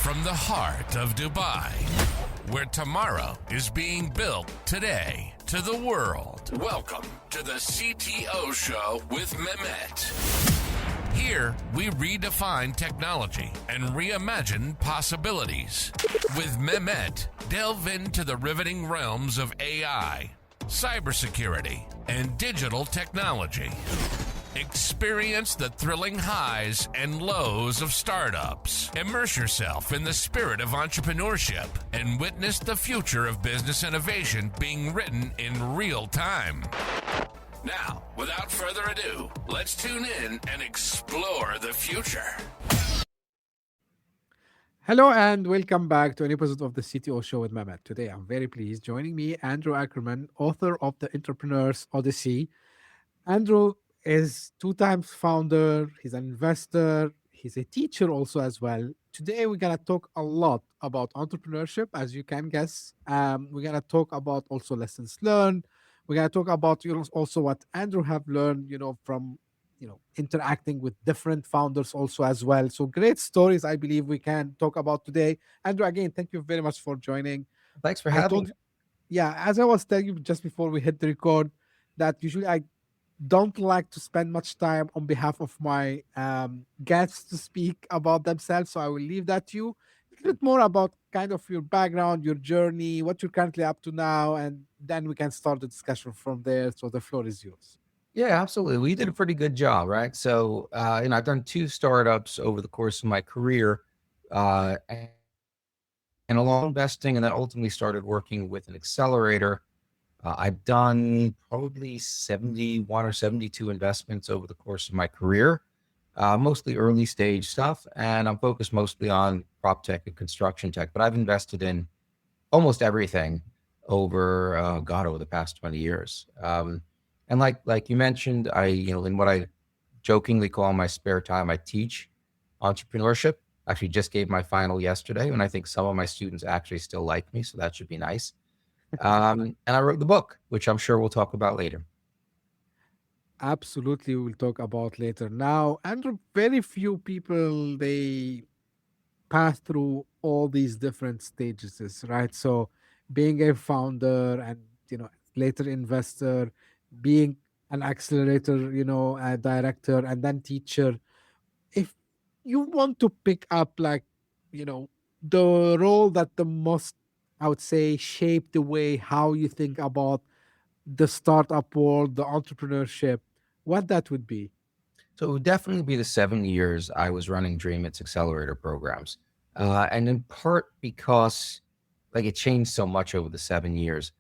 from the heart of Dubai, where tomorrow is being built today, to the world. Welcome to the CTO Show with Mehmet. Here, we redefine technology and reimagine possibilities. With Mehmet, delve into the riveting realms of AI, cybersecurity, and digital technology. Experience the thrilling highs and lows of startups. Immerse yourself in the spirit of entrepreneurship and witness the future of business innovation being written in real time. Now, without further ado, let's tune in and explore the future. Hello and welcome back to an episode of the CTO Show with Mehmet. Today, I'm very pleased. Joining me, Andrew Ackerman, author of the Entrepreneur's Odyssey. Andrew is 2 times founder. He's an investor. He's a teacher also as well. Today, we're going to talk a lot about entrepreneurship, as you can guess. We're going to talk about also lessons learned. We're going to talk about also what Andrew have learned, from interacting with different founders also as well. So great stories, I believe we can talk about today. Andrew, again, thank you very much for joining. Thanks for I having told me. you, yeah, as I was telling you just before we hit the record, that usually I don't like to spend much time on behalf of my guests to speak about themselves. So I will leave that to you. A little bit more about kind of your background, your journey, what you're currently up to now, and then we can start the discussion from there. So the floor is yours. Yeah, absolutely. We did a pretty good job, right? So, I've done 2 startups over the course of my career, and along investing, and then ultimately started working with an accelerator. I've done probably 71 or 72 investments over the course of my career, mostly early stage stuff, and I'm focused mostly on prop tech and construction tech. But I've invested in almost everything over over the past 20 years. And like you mentioned, in what I jokingly call my spare time, I teach entrepreneurship. Actually, just gave my final yesterday, and I think some of my students actually still like me, so that should be nice. And I wrote the book, which I'm sure we'll talk about later. Absolutely, we'll talk about later. Now, Andrew, very few people they pass through all these different stages, right? So, being a founder and later investor, being an accelerator, a director, and then teacher. If you want to pick up, like, the role that the most, I would say, shape the way how you think about the startup world, the entrepreneurship, what that would be. So it would definitely be the 7 years I was running DreamIt's accelerator programs. And in part because it changed so much over the 7 years.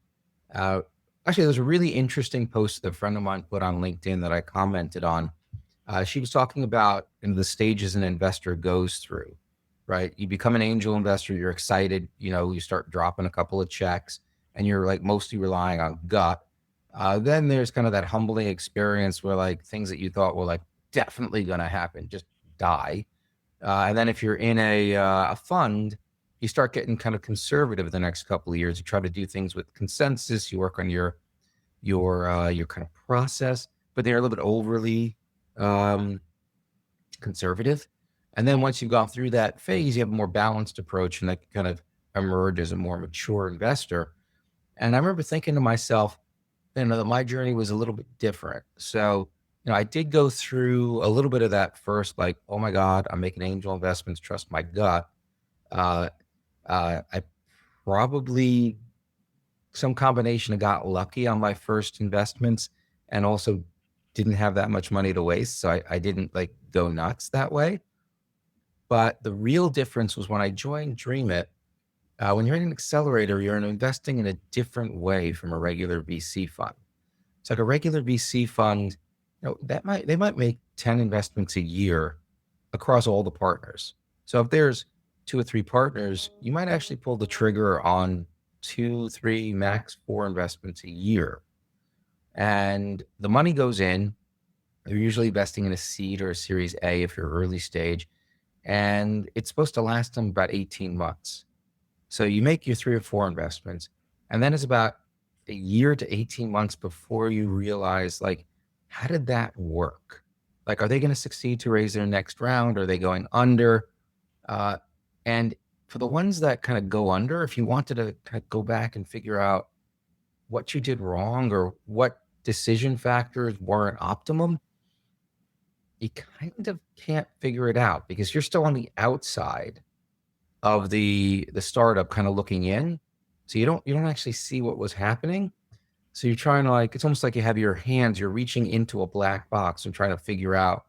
Uh, Actually, there's a really interesting post that a friend of mine put on LinkedIn that I commented on. She was talking about the stages an investor goes through, right? You become an angel investor, you're excited, you start dropping a couple of checks and you're mostly relying on gut. Then there's kind of that humbling experience where things that you thought were definitely going to happen just die. And then if you're in a fund, you start getting kind of conservative the next couple of years. You try to do things with consensus. You work on your kind of process, but they're a little bit overly conservative. And then once you've gone through that phase, you have a more balanced approach, and that can kind of emerge as a more mature investor. And I remember thinking to myself, that my journey was a little bit different. So, I did go through a little bit of that first, oh my God, I'm making angel investments, trust my gut. I probably some combination of got lucky on my first investments and also didn't have that much money to waste. So I didn't go nuts that way. But the real difference was when I joined DreamIt. When you're in an accelerator, you're investing in a different way from a regular VC fund. It's like a regular VC fund, they might make 10 investments a year across all the partners. So if there's 2 or 3 partners, you might actually pull the trigger on 2, 3, max 4 investments a year. And the money goes in. You're usually investing in a seed or a series A if you're early stage. And it's supposed to last them about 18 months. So you make your 3 or 4 investments, and then it's about a year to 18 months before you realize, how did that work? Are they going to succeed to raise their next round? Are they going under? And for the ones that kind of go under, if you wanted to kind of go back and figure out what you did wrong or what decision factors weren't optimum, you kind of can't figure it out because you're still on the outside of the startup kind of looking in. So you don't actually see what was happening. So you're trying to it's almost like you have your hands, you're reaching into a black box and trying to figure out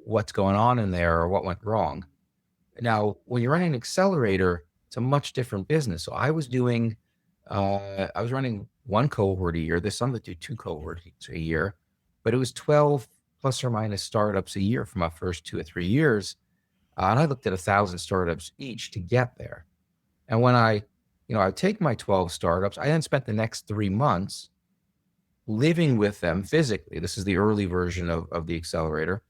what's going on in there or what went wrong. Now, when you're running an accelerator, it's a much different business. So I was running one cohort a year. There's some that do two cohorts a year, but it was 12 plus or minus startups a year for my first 2 or 3 years. And I looked at 1,000 startups each to get there. And when I take my 12 startups, I then spent the next 3 months living with them physically. This is the early version of the accelerator,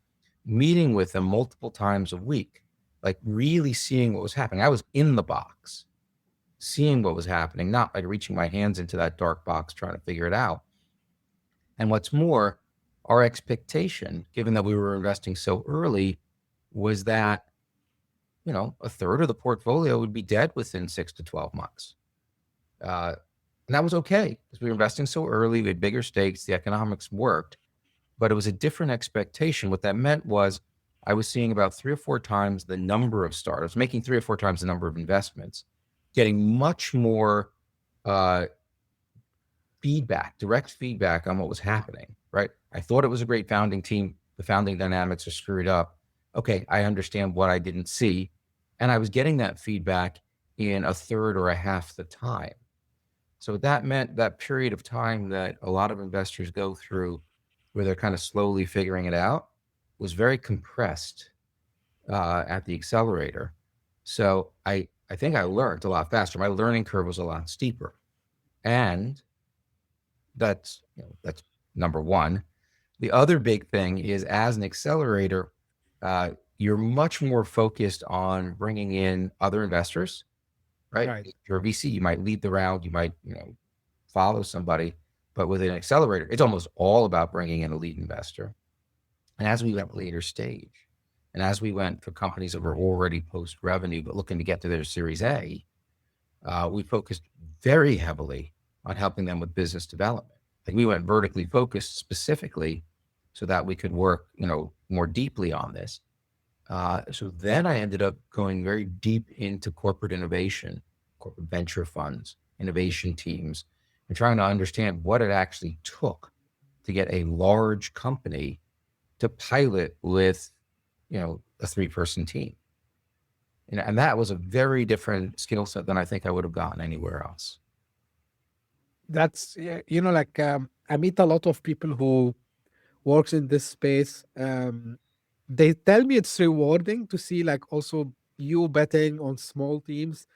meeting with them multiple times a week, like really seeing what was happening. I was in the box, seeing what was happening, not like reaching my hands into that dark box trying to figure it out. And what's more, our expectation, given that we were investing so early, was that a third of the portfolio would be dead within 6 to 12 months. And that was okay because we were investing so early, we had bigger stakes, the economics worked, but it was a different expectation. What that meant was I was seeing about 3 or 4 times the number of startups, making 3 or 4 times the number of investments, getting much more direct feedback on what was happening, right? I thought it was a great founding team. The founding dynamics are screwed up. Okay, I understand what I didn't see. And I was getting that feedback in a third or a half the time. So that meant that period of time that a lot of investors go through where they're kind of slowly figuring it out was very compressed at the accelerator. So I think I learned a lot faster. My learning curve was a lot steeper. And that's number one. The other big thing is, as an accelerator, you're much more focused on bringing in other investors, right? If you're a VC, you might lead the round, you might follow somebody, but with an accelerator, it's almost all about bringing in a lead investor. And as we went later stage, and as we went for companies that were already post revenue but looking to get to their Series A, we focused very heavily on helping them with business development. Like we went vertically focused specifically so that we could work more deeply on this. So then I ended up going very deep into corporate innovation, corporate venture funds, innovation teams, and trying to understand what it actually took to get a large company to pilot with, a 3-person team. And that was a very different skill set than I think I would have gotten anywhere else. That's, I meet a lot of people who works in this space. They tell me it's rewarding to see also you betting on small teams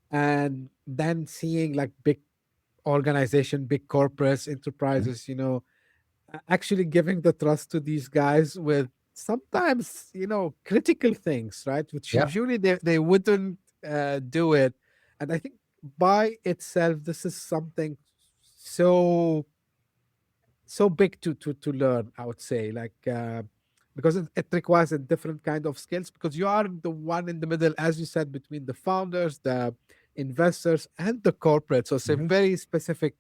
and then seeing big organization, big corporates, enterprises, actually giving the trust to these guys with sometimes, critical things, right? Which usually they wouldn't do it. And I think by itself, this is something so big to learn, I would say, because it requires a different kind of skills, because you are the one in the middle, as you said, between the founders, the investors, and the corporate. So it's a very specific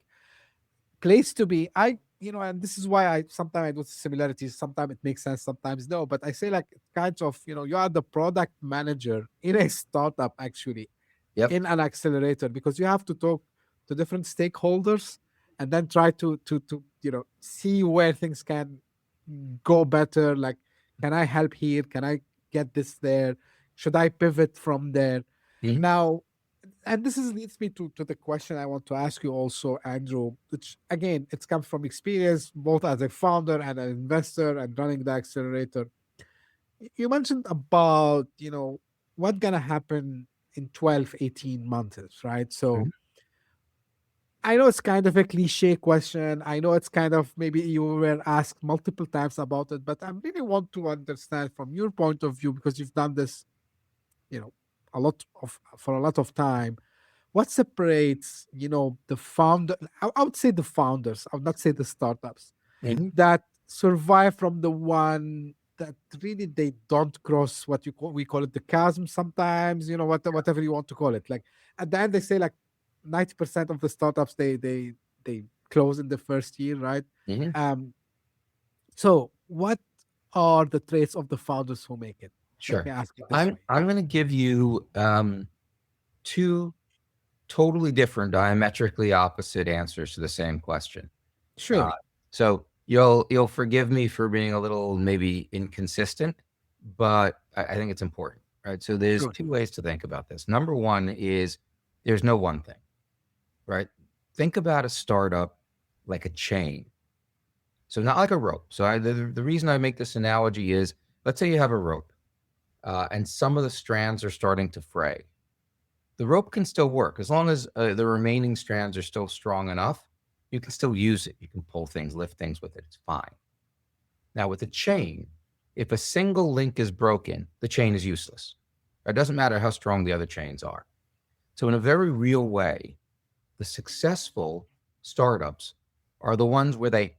place to be. And this is why sometimes I do similarities. Sometimes it makes sense, sometimes no. But I say kinds of, you are the product manager in a startup, actually, in an accelerator, because you have to talk to different stakeholders and then try to see where things can go better. Can I help here? Can I get this there? Should I pivot from there? Now, and this leads me to the question I want to ask you also, Andrew, which again, it's come from experience, both as a founder and an investor and running the accelerator. You mentioned about, what's going to happen in 12, 18 months, right? So I know it's kind of a cliche question. I know it's kind of, maybe you were asked multiple times about it, but I really want to understand from your point of view, because you've done this, for a lot of time. What separates, the founder? I would say the founders. I would not say the startups that survive from the one that really they don't cross what we call it the chasm sometimes, whatever you want to call it. Like at the end they say like 90% of the startups they close in the first year, right? Mhm. Um so what are the traits of the founders who make it? Let Sure. me ask it this I'm way. I'm going to give you two totally different, diametrically opposite answers to the same question. Uh, Sure. so you'll forgive me for being a little maybe inconsistent, but I think it's important, right? So there's Sure. two ways to think about this. Number one is there's no one thing, right? Think about a startup like a chain. So not like a rope. So the reason I make this analogy is, let's say you have a rope, and some of the strands are starting to fray. The rope can still work as long as the remaining strands are still strong enough. You can still use it. You can pull things, lift things with it. It's fine. Now with a chain, if a single link is broken, the chain is useless. It doesn't matter how strong the other chains are. So in a very real way, the successful startups are the ones where they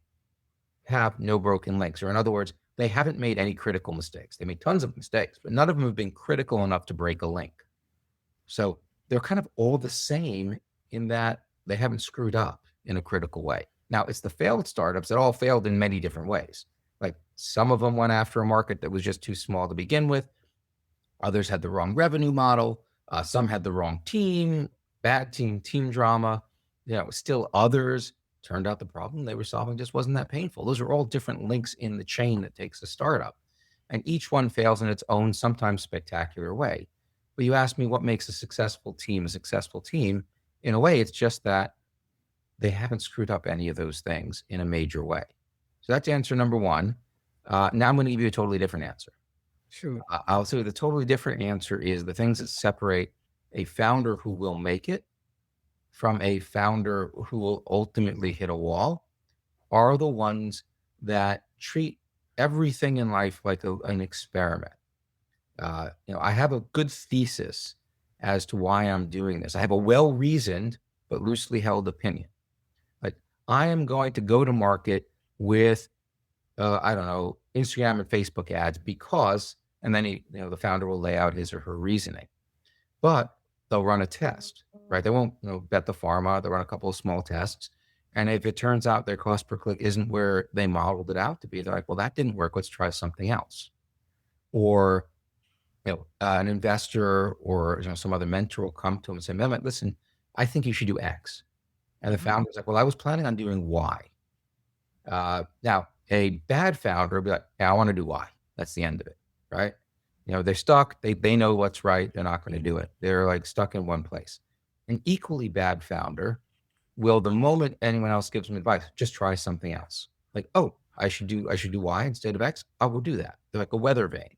have no broken links, or in other words, they haven't made any critical mistakes. They made tons of mistakes, but none of them have been critical enough to break a link. So they're kind of all the same in that they haven't screwed up in a critical way. Now, it's the failed startups that all failed in many different ways. Like some of them went after a market that was just too small to begin with. Others had the wrong revenue model. Some had the wrong team, bad team drama. Still others turned out the problem they were solving just wasn't that painful. Those are all different links in the chain that takes a startup. And each one fails in its own, sometimes spectacular way. But you ask me what makes a successful team a successful team. In a way, it's just that they haven't screwed up any of those things in a major way. So that's answer number one. Now I'm going to give you a totally different answer. Sure. I'll say the totally different answer is the things that separate a founder who will make it from a founder who will ultimately hit a wall are the ones that treat everything in life like an experiment. I have a good thesis as to why I'm doing this. I have a well-reasoned but loosely held opinion. Like I am going to go to market with, I don't know, Instagram and Facebook ads because, and then the founder will lay out his or her reasoning. But they'll run a test, right? They won't bet the pharma. They'll run a couple of small tests. And if it turns out their cost per click isn't where they modeled it out to be, they're like, well, that didn't work. Let's try something else. Or an investor or some other mentor will come to him and say, Mehmet, listen, I think you should do X. And the founder's like, well, I was planning on doing Y. Now, a bad founder will be like, yeah, I want to do Y. That's the end of it, right? They're stuck. They know what's right. They're not going to do it. They're like stuck in one place. An equally bad founder will, the moment anyone else gives them advice, just try something else. Like, oh, I should do Y instead of X. I will do that. They're like a weather vane.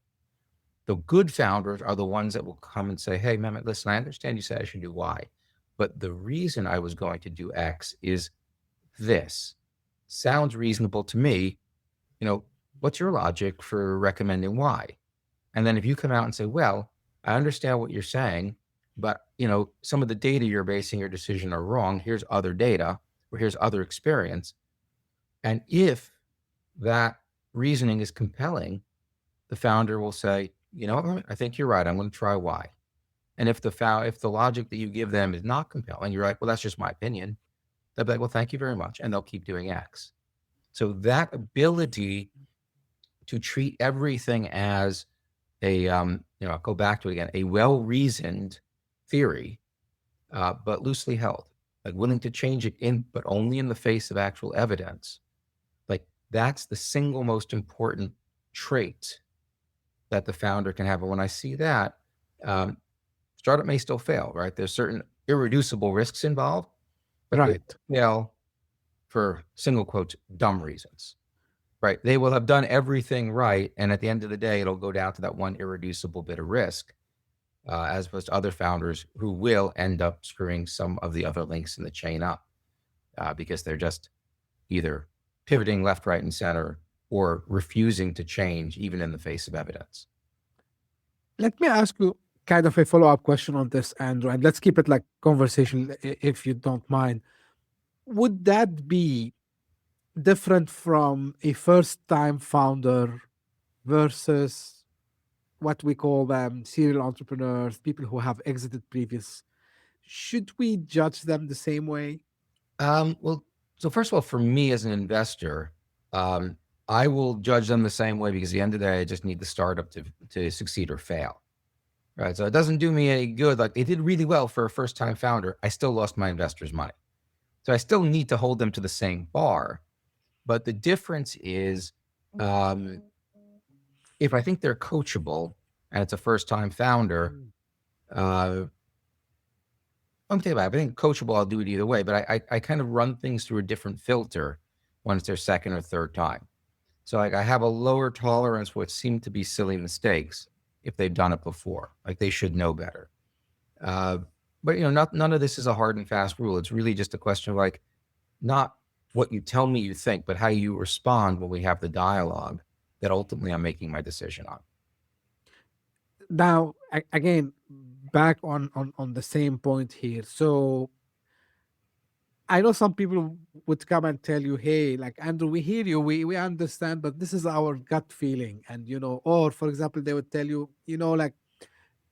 The good founders are the ones that will come and say, hey, Mehmet, listen, I understand you said I should do Y, but the reason I was going to do X is this. Sounds reasonable to me. What's your logic for recommending Y? And then if you come out and say, well, I understand what you're saying, but some of the data you're basing your decision are wrong. Here's other data, or here's other experience. And if that reasoning is compelling, the founder will say, you know what, I think you're right. I'm going to try Y. And if the logic that you give them is not compelling, you're like, well, that's just my opinion. They'll be like, well, thank you very much. And they'll keep doing X. So that ability to treat everything as I'll go back to it again, a well-reasoned theory, but loosely held, like willing to change it but only in the face of actual evidence. Like that's the single most important trait that the founder can have. And when I see that, startup may still fail, right? There's certain irreducible risks involved, but Right. they fail for single quotes, dumb reasons, right? They will have done everything right. And at the end of the day, it'll go down to that one irreducible bit of risk, as opposed to other founders who will end up screwing some of the other links in the chain up, because they're just either pivoting left, right, and center, or refusing to change even in the face of evidence. Let me ask you kind of a follow-up question on this, Andrew, and let's keep it like conversation if you don't mind. Would that be different from a first-time founder versus what we call them serial entrepreneurs, people who have exited previous. Should we judge them the same way? Well, so first of all, for me as an investor, um, I will judge them the same way because at the end of the day, I just need the startup to succeed or fail. Right. So it doesn't do me any good. Like they did really well for a first time founder. I still lost my investors' money. So I still need to hold them to the same bar. But the difference is if I think they're coachable and it's a first time founder, I'm thinking about it. I think coachable, I'll do it either way, but I kind of run things through a different filter when it's their second or third time. So like I have a lower tolerance for what seem to be silly mistakes if they've done it before. Like they should know better. But none of this is a hard and fast rule. It's really just a question of like, not what you tell me you think, but how you respond when we have the dialogue that ultimately I'm making my decision on. Now, again, back on the same point here. So I know some people would come and tell you, hey, like Andrew, we hear you, we understand, but this is our gut feeling. And or for example, they would tell you, like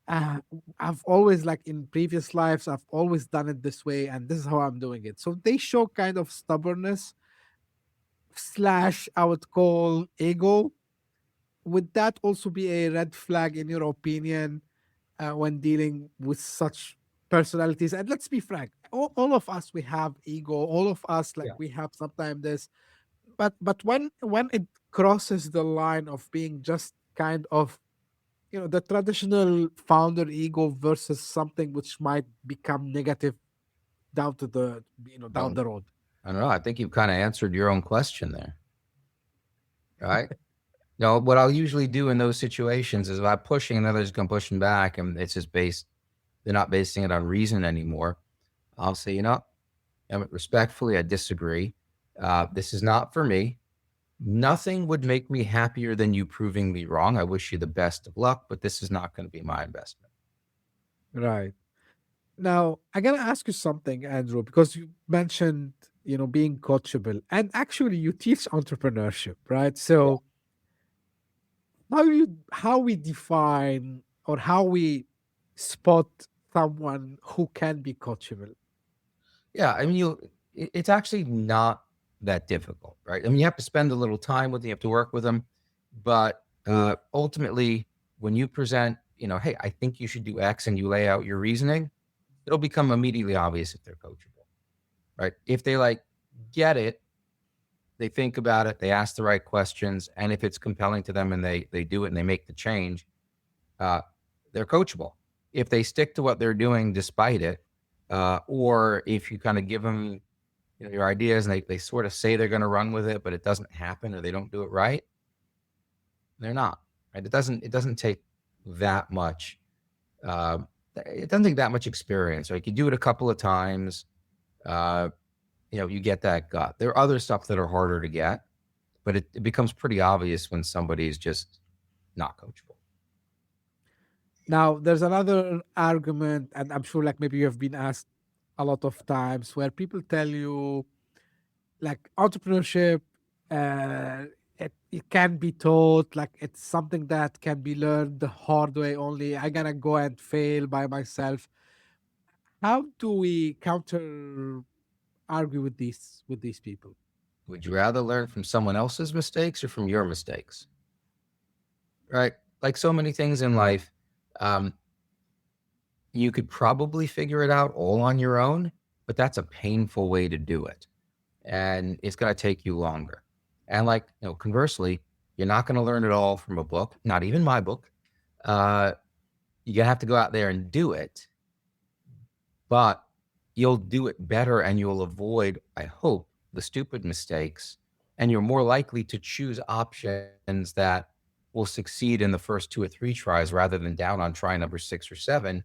uh, I've always, like in previous lives, I've always done it this way, and this is how I'm doing it. So they show kind of stubbornness slash I would call ego. Would that also be a red flag in your opinion when dealing with such personalities? And let's be frank, all of us, we have ego. All of us, like Yeah. we have sometimes this, but when it crosses the line of being just kind of the traditional founder ego versus something which might become negative down to the down Um, the road. I don't know. I think you've kind of answered your own question there. Right. What I'll usually do in those situations is if I'm pushing and others come pushing back and it's just they're not basing it on reason anymore. I'll say, respectfully, I disagree. This is not for me. Nothing would make me happier than you proving me wrong. I wish you the best of luck, but this is not going to be my investment. Right. Now, I gotta ask you something, Andrew, because you mentioned, being coachable, and actually you teach entrepreneurship, right? Yeah. So how we define or how we spot someone who can be coachable? Yeah. I mean, it's actually not that difficult, right? I mean, you have to spend a little time with them, you have to work with them, but ultimately, when you present, hey, I think you should do X, and you lay out your reasoning, it'll become immediately obvious if they're coachable, right? If they get it, they think about it, they ask the right questions, and if it's compelling to them and they do it and they make the change, they're coachable. If they stick to what they're doing despite it, or if you kind of give them your ideas and they sort of say they're going to run with it, but it doesn't happen or they don't do it right, they're not. Right? It doesn't take that much. It doesn't take that much experience. Right? You do it a couple of times. You get that gut. There are other stuff that are harder to get, but it becomes pretty obvious when somebody's just not coachable. Now, there's another argument, and I'm sure, like maybe you have been asked a lot of times, where people tell you, like entrepreneurship, uh, it can be taught, like it's something that can be learned the hard way only. I gotta go and fail by myself. How do we counter argue with these people? Would you rather learn from someone else's mistakes or from your mistakes? Right? Like so many things in life, you could probably figure it out all on your own, but that's a painful way to do it. And it's going to take you longer. And conversely, you're not going to learn it all from a book, not even my book. You're going to have to go out there and do it, but you'll do it better and you'll avoid, I hope, the stupid mistakes. And you're more likely to choose options that will succeed in the first 2 or 3 tries rather than down on try number 6 or 7,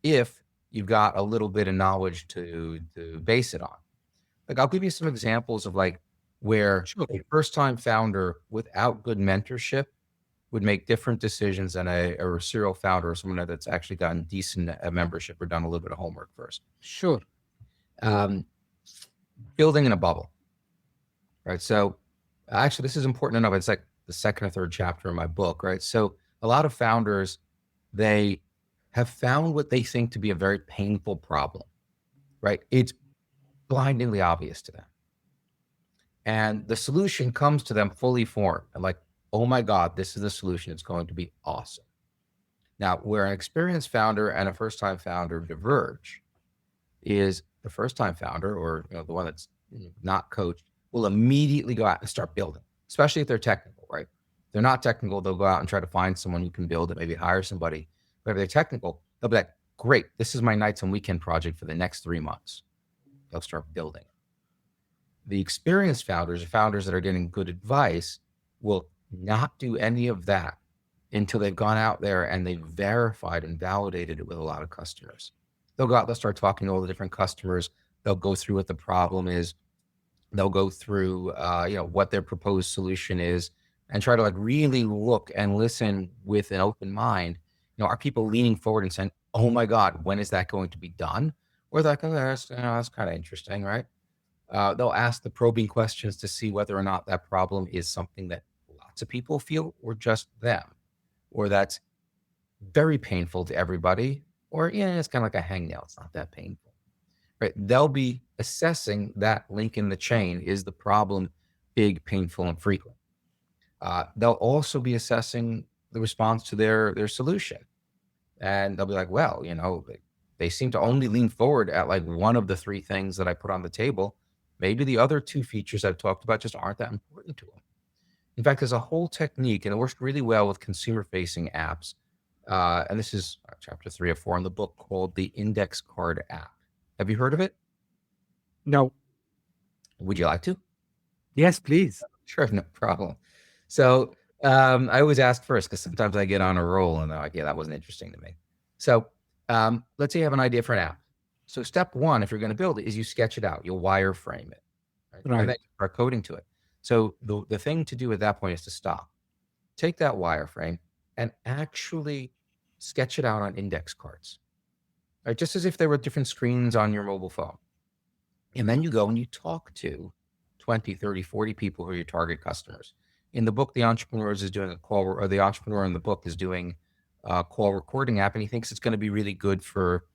if you've got a little bit of knowledge to base it on. I'll give you some examples of where a first-time founder without good mentorship would make different decisions than a serial founder or someone that's actually gotten decent membership or done a little bit of homework first. Sure. Building in a bubble, right? So actually, this is important enough. It's the second or third chapter in my book, right? So a lot of founders, they have found what they think to be a very painful problem, right? It's blindingly obvious to them. And the solution comes to them fully formed and like, oh my God, this is the solution. It's going to be awesome. Now, where an experienced founder and a first-time founder diverge is the first-time founder, or the one that's not coached, will immediately go out and start building, especially if they're technical, right? If they're not technical, they'll go out and try to find someone who can build it, maybe hire somebody. But if they're technical, they'll be like, great, this is my nights and weekend project for the next 3 months. They'll start building. The experienced founders, or founders that are getting good advice, will not do any of that until they've gone out there and they've verified and validated it with a lot of customers. They'll go out, they'll start talking to all the different customers. They'll go through what the problem is. They'll go through, what their proposed solution is, and try to like really look and listen with an open mind. Are people leaning forward and saying, "Oh my God, when is that going to be done?" Or they're like, "Oh, that's kind of interesting, right?" They'll ask the probing questions to see whether or not that problem is something that lots of people feel, or just them, or that's very painful to everybody, or it's kind of like a hangnail. It's not that painful. Right? They'll be assessing that link in the chain. Is the problem big, painful, and frequent? They'll also be assessing the response to their solution. And they'll be like, well, they seem to only lean forward at like one of the 3 things that I put on the table. Maybe the other 2 features I've talked about just aren't that important to them. In fact, there's a whole technique, and it works really well with consumer-facing apps. And this is chapter 3 or 4 in the book, called the Index Card app. Have you heard of it? No. Would you like to? Yes, please. Sure, no problem. So I always ask first, because sometimes I get on a roll and they're like, yeah, that wasn't interesting to me. So let's say you have an idea for an app. So step 1, if you're going to build it, is you sketch it out. You'll wireframe it. Right? And then you start coding to it. So the thing to do at that point is to stop. Take that wireframe and actually sketch it out on index cards. Right? Just as if they were different screens on your mobile phone. And then you go and you talk to 20, 30, 40 people who are your target customers. In the book, the entrepreneur is doing a call, or the entrepreneur in the book is doing a call recording app, and he thinks it's going to be really good for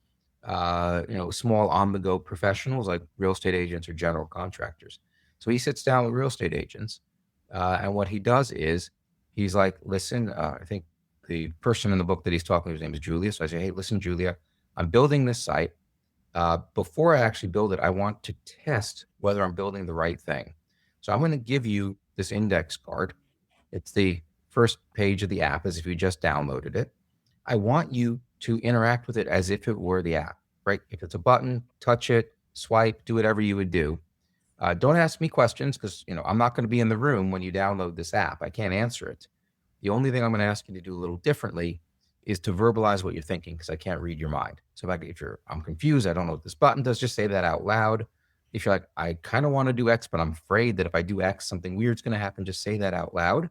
small on-the-go professionals like real estate agents or general contractors. So he sits down with real estate agents, and what he does is he's like, listen, I think the person in the book that he's talking to, his name is Julia. So I say, hey, listen, Julia, I'm building this site. Before I actually build it, I want to test whether I'm building the right thing. So I'm going to give you this index card. It's the first page of the app, as if you just downloaded it. I want you to interact with it as if it were the app, right? If it's a button, touch it, swipe, do whatever you would do. Don't ask me questions, because I'm not going to be in the room when you download this app. I can't answer it. The only thing I'm going to ask you to do a little differently is to verbalize what you're thinking, because I can't read your mind. So if I'm confused, I don't know what this button does, just say that out loud. If you're like, I kind of want to do X, but I'm afraid that if I do X, something weird's going to happen, just say that out loud.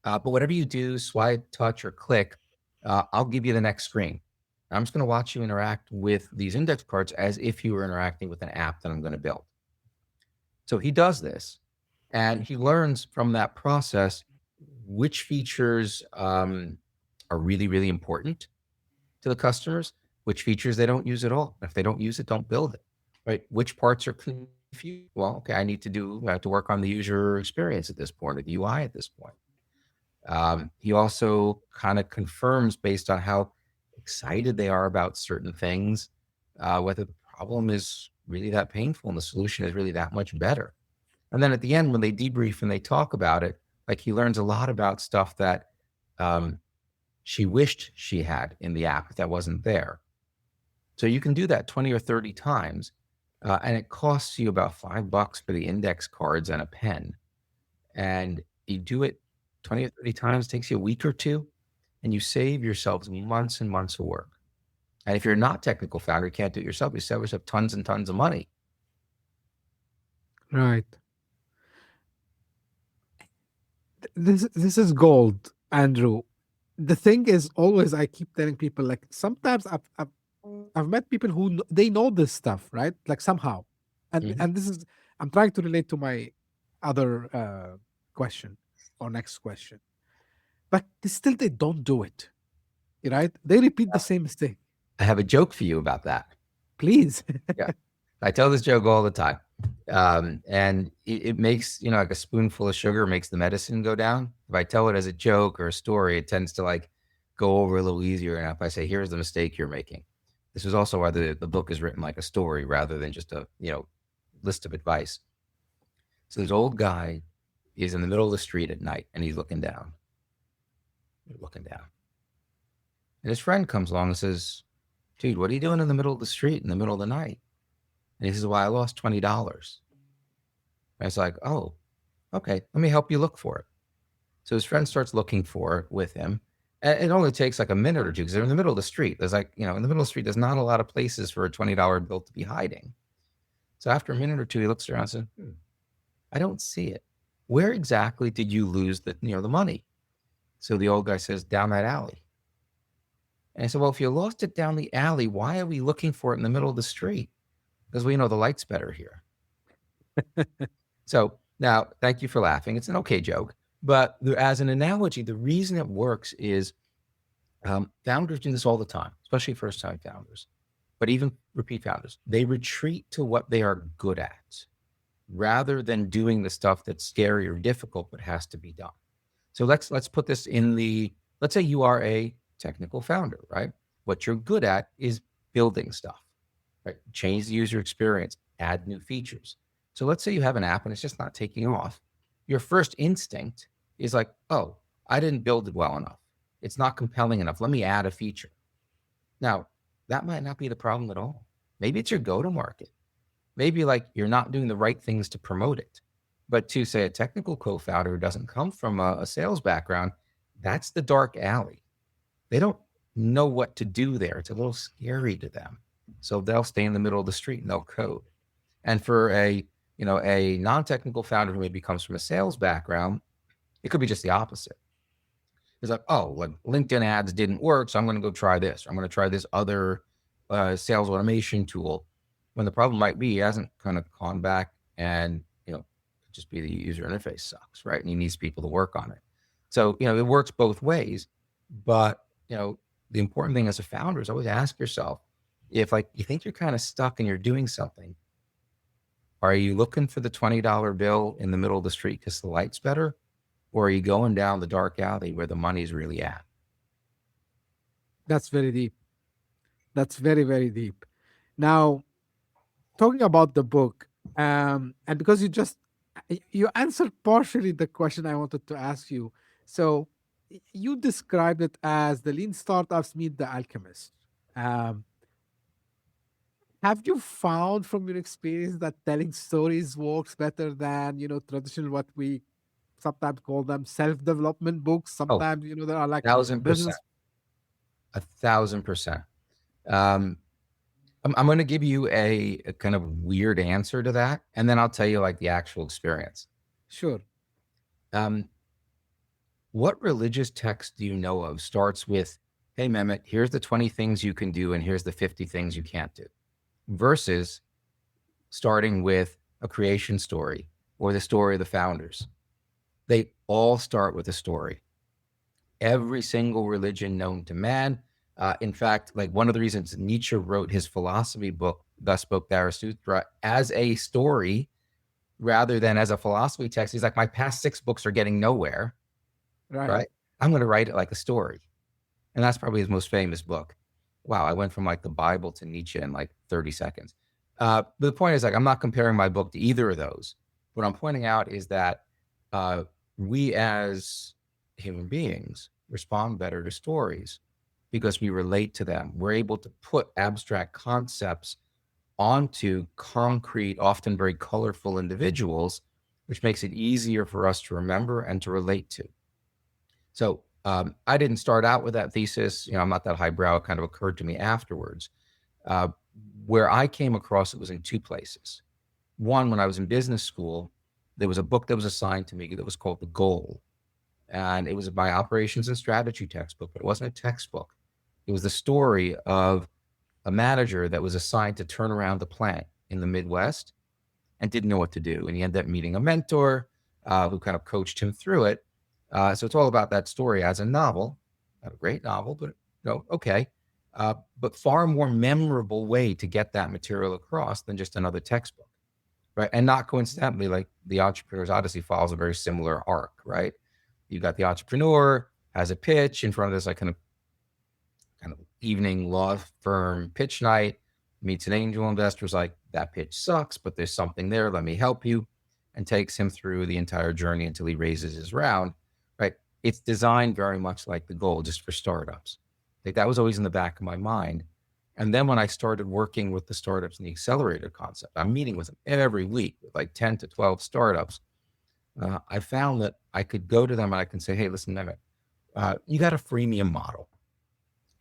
But whatever you do, swipe, touch, or click, I'll give you the next screen. I'm just going to watch you interact with these index cards as if you were interacting with an app that I'm going to build. So he does this, and he learns from that process which features are really, really important to the customers, which features they don't use at all. If they don't use it, don't build it, right? Which parts are confused? Well, okay, I have to work on the user experience at this point, or the UI at this point. He also kind of confirms, based on how excited they are about certain things, whether the problem is really that painful and the solution is really that much better. And then at the end, when they debrief and they talk about it, like, he learns a lot about stuff that she wished she had in the app that wasn't there. So you can do that 20 or 30 times, and it costs you about $5 for the index cards and a pen. And you do it 20 or 30 times, takes you a week or 2, and you save yourselves months and months of work. And if you're not a technical founder, you can't do it yourself, you save yourself tons and tons of money. Right. This is gold, Andrew. The thing is, always I keep telling people, like, sometimes I've met people who they know this stuff, right? Like, somehow, and Mhm. and this is, I'm trying to relate to my other question. or next question. But still they don't do it, right? They repeat the same mistake. I have a joke for you about that. Please. Yeah. I tell this joke all the time. And it makes, like a spoonful of sugar makes the medicine go down. If I tell it as a joke or a story, it tends to like go over a little easier. And if I say, here's the mistake you're making. This is also why the book is written like a story rather than just a, list of advice. So this old guy is in the middle of the street at night and he's looking down. And his friend comes along and says, dude, what are you doing in the middle of the street in the middle of the night? And he says, well, I lost $20. And it's like, oh, okay, let me help you look for it. So his friend starts looking for it with him. And it only takes like a minute or two because they're in the middle of the street. There's like, in the middle of the street, there's not a lot of places for a $20 bill to be hiding. So after a minute or two, he looks around and says, I don't see it. Where exactly did you lose the money? So the old guy says, down that alley. And I said, well, if you lost it down the alley, why are we looking for it in the middle of the street? Because we know the light's better here. So now, thank you for laughing. It's an okay joke. But as an analogy, the reason it works is founders do this all the time, especially first-time founders, but even repeat founders. They retreat to what they are good at rather than doing the stuff that's scary or difficult but has to be done. So let's put this let's say you are a technical founder, right? What you're good at is building stuff, right? Change the user experience, add new features. So let's say you have an app and it's just not taking off. Your first instinct is like, oh, I didn't build it well enough. It's not compelling enough. Let me add a feature. Now, that might not be the problem at all. Maybe it's your go-to-market. Maybe like you're not doing the right things to promote it. But to say a technical co-founder who doesn't come from a sales background, that's the dark alley. They don't know what to do there. It's a little scary to them. So they'll stay in the middle of the street and they'll code. And for a non-technical founder who maybe comes from a sales background, it could be just the opposite. It's like, oh, like LinkedIn ads didn't work, so I'm going to go try this. I'm going to try this other sales automation tool. When the problem might be he hasn't kind of gone back and, just be the user interface sucks, right? And he needs people to work on it. So, it works both ways. But, the important thing as a founder is always ask yourself, if like you think you're kind of stuck and you're doing something, are you looking for the $20 bill in the middle of the street because the light's better? Or are you going down the dark alley where the money's really at? That's very deep. That's very, very deep. Now, talking about the book, and because you answered partially the question I wanted to ask you. So you described it as the lean startups meet the alchemist. Have you found from your experience that telling stories works better than, traditional, what we sometimes call them self-development books? Sometimes, there are like 1,000%. business. 1,000%. I'm going to give you a kind of weird answer to that. And then I'll tell you like the actual experience. Sure. What religious text do you know of starts with, hey, Mehmet, here's the 20 things you can do and here's the 50 things you can't do, versus starting with a creation story or the story of the founders? They all start with a story. Every single religion known to man. In fact, like one of the reasons Nietzsche wrote his philosophy book, Thus Spoke Zarathustra, as a story rather than as a philosophy text. He's like, my past 6 books are getting nowhere. Right? I'm going to write it like a story. And that's probably his most famous book. Wow, I went from like the Bible to Nietzsche in like 30 seconds. But the point is, like, I'm not comparing my book to either of those. What I'm pointing out is that we as human beings respond better to stories because we relate to them. We're able to put abstract concepts onto concrete, often very colorful individuals, which makes it easier for us to remember and to relate to. So I didn't start out with that thesis. I'm not that highbrow. It kind of occurred to me afterwards. Where I came across it was in 2 places. One, when I was in business school, there was a book that was assigned to me that was called The Goal. And it was my operations and strategy textbook, but it wasn't a textbook. It was the story of a manager that was assigned to turn around the plant in the Midwest and didn't know what to do. And he ended up meeting a mentor who kind of coached him through it. So it's all about that story as a novel, not a great novel, but okay. But far more memorable way to get that material across than just another textbook, right? And not coincidentally, like the Entrepreneur's Odyssey follows a very similar arc, right? You got the entrepreneur has a pitch in front of this like kind of evening law firm pitch night, meets an angel investor, who's like, that pitch sucks, but there's something there. Let me help you, and takes him through the entire journey until he raises his round, right? It's designed very much like the goal, just for startups. Like that was always in the back of my mind. And then when I started working with the startups in the accelerator concept, I'm meeting with them every week with like 10 to 12 startups. I found that I could go to them and I can say, hey, listen, Mehmet, you got a freemium model,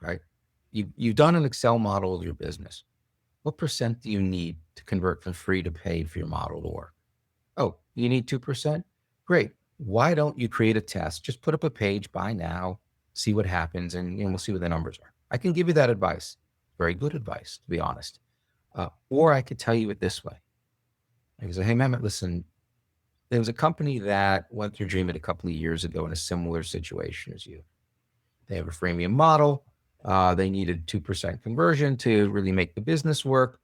right? You've done an Excel model of your business. What percent do you need to convert from free to paid for your model to work? Oh, you need 2%? Great. Why don't you create a test? Just put up a page, buy now, see what happens, and we'll see what the numbers are. I can give you that advice. Very good advice, to be honest. Or I could tell you it this way. I can say, hey, Mehmet, listen, there was a company that went through Dream It a couple of years ago in a similar situation as you. They have a freemium model. They needed 2% conversion to really make the business work.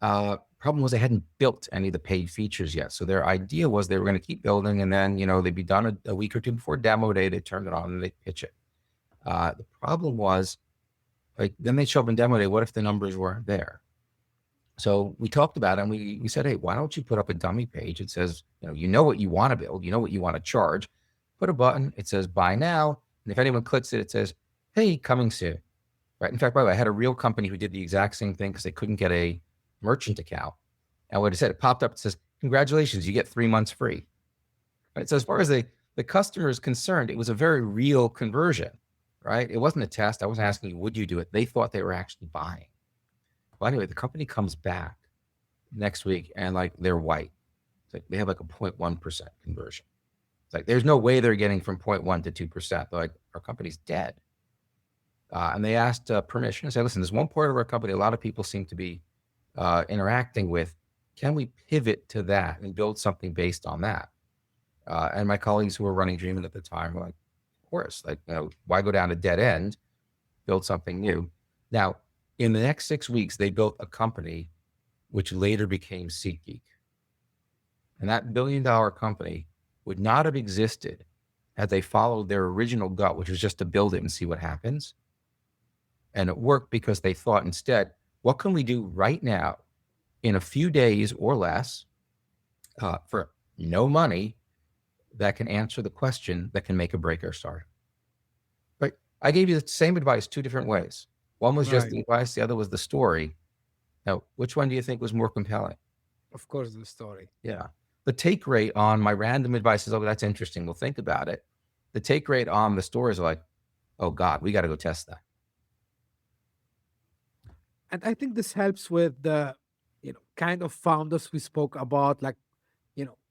Problem was they hadn't built any of the paid features yet. So their idea was they were going to keep building, and then, they'd be done a week or two before demo day. They turned it on and they pitch it. The problem was, like, then they show up in demo day. What if the numbers weren't there? So we talked about it, and we said, hey, why don't you put up a dummy page? It says, you know what you want to build, you know what you want to charge. Put a button. It says buy now. And if anyone clicks it, it says, hey, coming soon. Right. In fact, by the way, I had a real company who did the exact same thing because they couldn't get a merchant account. And what it said, it popped up, it says, congratulations, you get 3 months free. Right. So as far as the customer is concerned, it was a very real conversion, right? It wasn't a test. I wasn't asking you, would you do it? They thought they were actually buying. Well, anyway, the company comes back next week and like they're white. It's like they have like a 0.1% conversion. It's like, there's no way they're getting from 0.1 to 2%. They're like, our company's dead. And they asked permission. I said, listen, there's one part of our company a lot of people seem to be interacting with. Can we pivot to that and build something based on that? And my colleagues who were running Dream It at the time were like, of course, like, why go down a dead end, build something new? Now, in the next 6 weeks, they built a company which later became SeatGeek. And that $1 billion company would not have existed had they followed their original gut, which was just to build it and see what happens. And it worked because they thought instead, what can we do right now in a few days or less for no money that can answer the question that can make or break our startup? Right? I gave you the same advice 2 different ways. One was just the advice, the other was the story. Now, which one do you think was more compelling? Of course, the story. Yeah. The take rate on my random advice is, oh, that's interesting, we'll think about it. The take rate on the story is like, oh God, we got to go test that. And I think this helps with the, kind of founders we spoke about, like,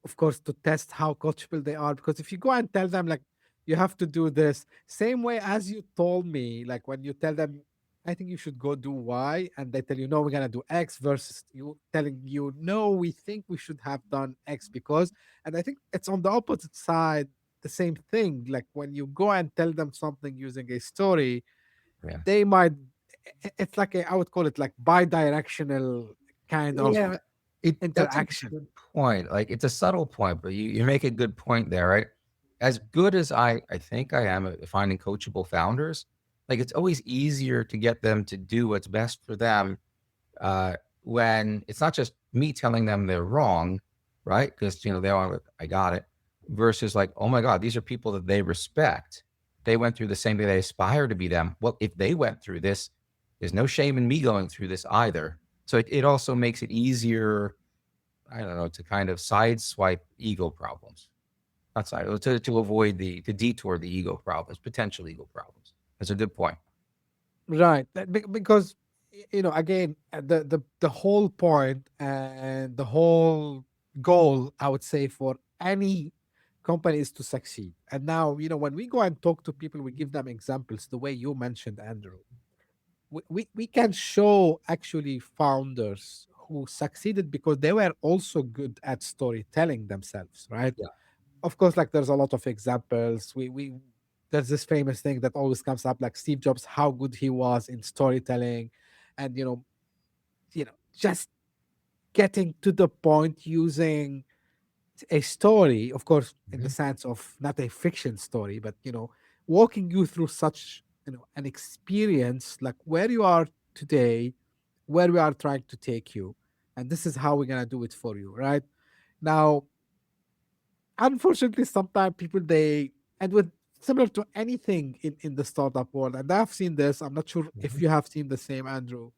of course, to test how coachable they are. Because if you go and tell them, like, you have to do this, same way as you told me, like when you tell them, I think you should go do Y, and they tell you, no, we're going to do X, versus you telling you, no, we think we should have done X because, and I think it's on the opposite side, the same thing. Like when you go and tell them something using a story, they might, it's like I would call it like bi-directional kind of interaction. That's a good point. Like it's a subtle point, but you make a good point there, right? As good as I think I am at finding coachable founders, like it's always easier to get them to do what's best for them when it's not just me telling them they're wrong, right? Because they are like, I got it, versus like, oh my God, these are people that they respect. They went through the same thing. They aspire to be them. Well, if they went through this, there's no shame in me going through this either. So it also makes it easier, I don't know, to kind of sideswipe ego problems. Not side, to avoid to detour the ego problems, potential ego problems. That's a good point. Right. Because, again, the whole point and the whole goal, I would say, for any company is to succeed. And now, when we go and talk to people, we give them examples, the way you mentioned, Andrew. We can show actually founders who succeeded because they were also good at storytelling themselves, right? Yeah. of course, like there's a lot of examples. We there's this famous thing that always comes up, like Steve Jobs, how good he was in storytelling, and just getting to the point using a story, of course, in the sense of not a fiction story, but walking you through such an experience, like where you are today, where we are trying to take you, and this is how we're gonna do it for you, right? Now, unfortunately, sometimes people they and with similar to anything in the startup world, and I've seen this. I'm not sure if you have seen the same, Andrew,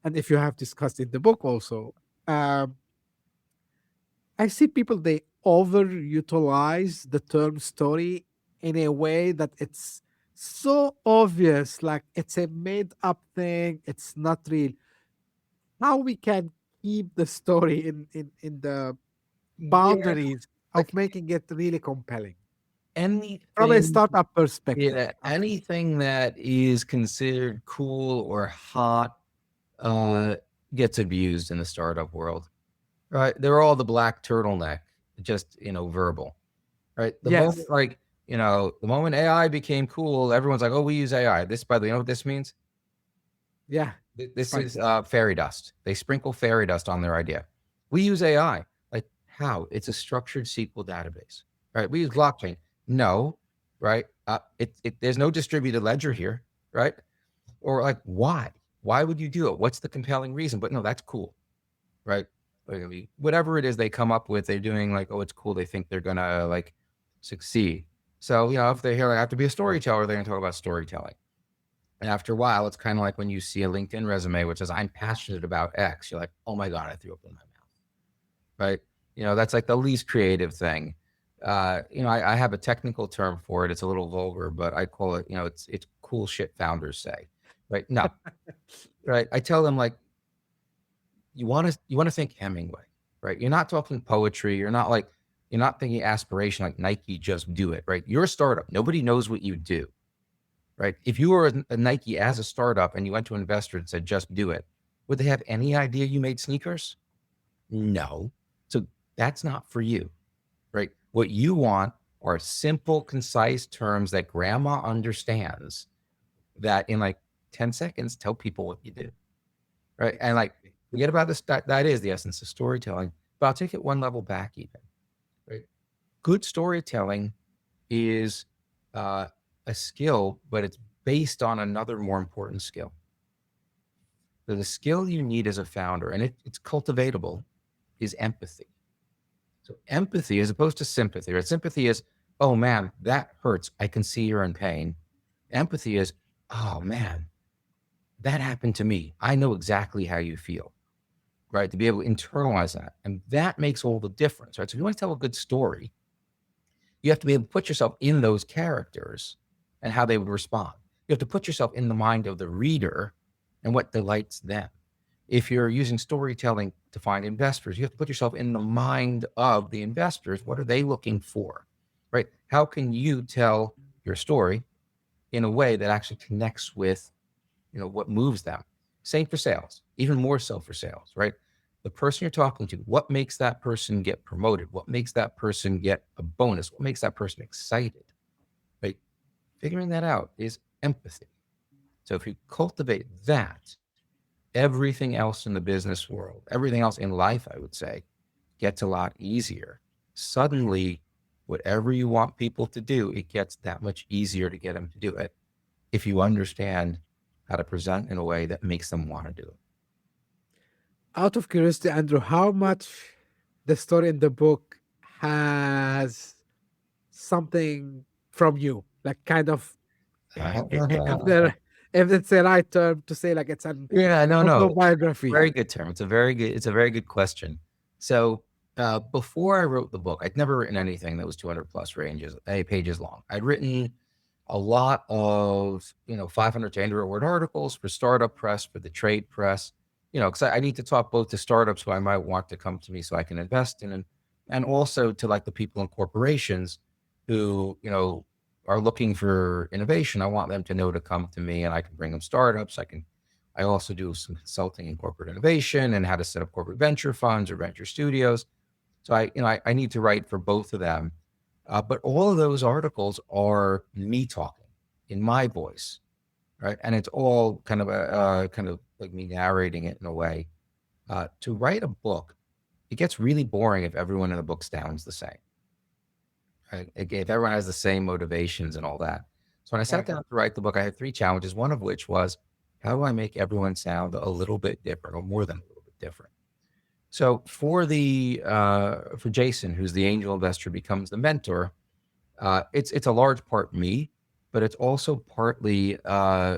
and if you have discussed in the book also. Um, I see people they overutilize the term story in a way that it's so obvious, like it's a made up thing, it's not real. How we can keep the story in the Yeah, boundaries of like making it really compelling from a anything, startup perspective. yeah, anything that is considered cool or hot uh, gets abused in the startup world, right? They're all the black turtleneck, just verbal, right? The Yes. moment, like the moment AI became cool, everyone's like, "Oh, we use AI." This, by the way, you know what this means? Yeah. This Right. is fairy dust. They sprinkle fairy dust on their idea. We use AI. Like how? It's a structured SQL database, right? We use blockchain. No, right? There's no distributed ledger here, right? Or like, why? Why would you do it? What's the compelling reason? But no, that's cool, right? Like, whatever it is they come up with, they're doing like, oh, it's cool. They think they're gonna like succeed. So if they hear I have to be a storyteller, they're gonna talk about storytelling. And after a while, it's kind of like when you see a LinkedIn resume which says I'm passionate about X. You're like, oh my god, I threw up in my mouth, right? That's like the least creative thing. I have a technical term for it. It's a little vulgar, but I call it, it's cool shit founders say, right? No, right? I tell them like, you want to think Hemingway, right? You're not talking poetry. You're not thinking aspiration like Nike, just do it, right? You're a startup. Nobody knows what you do, right? If you were a Nike as a startup and you went to an investor and said, just do it, would they have any idea you made sneakers? No. So that's not for you, right? What you want are simple, concise terms that grandma understands, that in like 10 seconds, tell people what you did, right? And like, forget about this. That is the essence of storytelling. But I'll take it one level back even, right? Good storytelling is a skill, but it's based on another more important skill. So the skill you need as a founder, and it's cultivatable, is empathy. So empathy, as opposed to sympathy, right? Sympathy is, oh man, that hurts. I can see you're in pain. Empathy is, oh man, that happened to me. I know exactly how you feel, right? To be able to internalize that. And that makes all the difference, right? So if you want to tell a good story, you have to be able to put yourself in those characters and how they would respond. You have to put yourself in the mind of the reader and what delights them. If you're using storytelling to find investors, you have to put yourself in the mind of the investors. What are they looking for, right? How can you tell your story in a way that actually connects with, what moves them? Same for sales, even more so for sales, right? The person you're talking to, what makes that person get promoted? What makes that person get a bonus? What makes that person excited, right? Figuring that out is empathy. So if you cultivate that, everything else in the business world, everything else in life, I would say, gets a lot easier. Suddenly, whatever you want people to do, it gets that much easier to get them to do it if you understand how to present in a way that makes them want to do it. Out of curiosity, Andrew, how much the story in the book has something from you, like kind of, if there, if it's a right term to say, like it's an Yeah, no. autobiography. Very good term. It's a very good question. So before I wrote the book, I'd never written anything that was 200 plus pages long. I'd written a lot of 500 to 800 word articles for startup press, for the trade press, because I need to talk both to startups who I might want to come to me so I can invest in, and also to like the people in corporations who are looking for innovation. I want them to know to come to me, and I can bring them startups. I also do some consulting in corporate innovation and how to set up corporate venture funds or venture studios. So I need to write for both of them. But all of those articles are me talking in my voice, right? And it's all kind of kind of like me narrating it in a way. To write a book, it gets really boring if everyone in the book sounds the same, right? If everyone has the same motivations and all that. So when I sat Right. down to write the book, I had 3 challenges. One of which was, how do I make everyone sound a little bit different, or more than a little bit different? So for Jason, who's the angel investor, becomes the mentor, it's a large part me, but it's also partly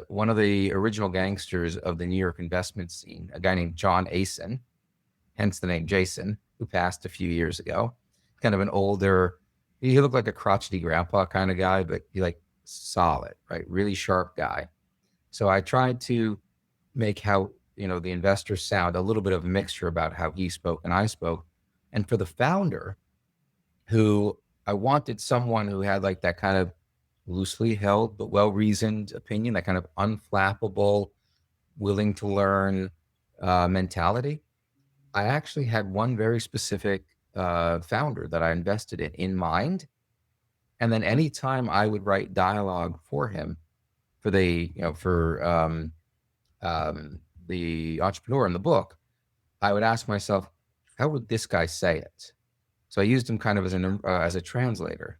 one of the original gangsters of the New York investment scene, a guy named John Asen, hence the name Jason, who passed a few years ago. Kind of an older, he looked like a crotchety grandpa kind of guy, but he like solid, right? Really sharp guy. So I tried to make how, the investors sound a little bit of a mixture about how he spoke and I spoke. And for the founder, who I wanted someone who had like that kind of loosely held but well-reasoned opinion, that kind of unflappable, willing to learn mentality. I actually had one very specific founder that I invested in mind. And then anytime I would write dialogue for him, for the entrepreneur in the book, I would ask myself, how would this guy say it? So I used him kind of as a translator.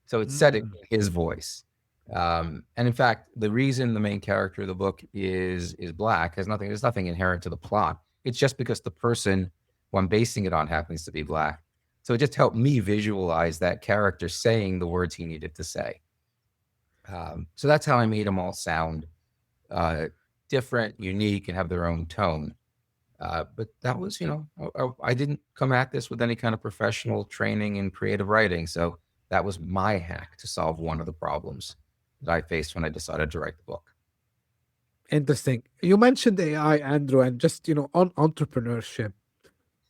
So it's said it in his voice. And in fact, the reason the main character of the book is black there's nothing inherent to the plot. It's just because the person who I'm basing it on happens to be black. So it just helped me visualize that character saying the words he needed to say. So that's how I made them all sound different, unique, and have their own tone. But that was, I didn't come at this with any kind of professional training in creative writing. So that was my hack to solve one of the problems that I faced when I decided to write the book. Interesting. You mentioned AI, Andrew, and just, on entrepreneurship.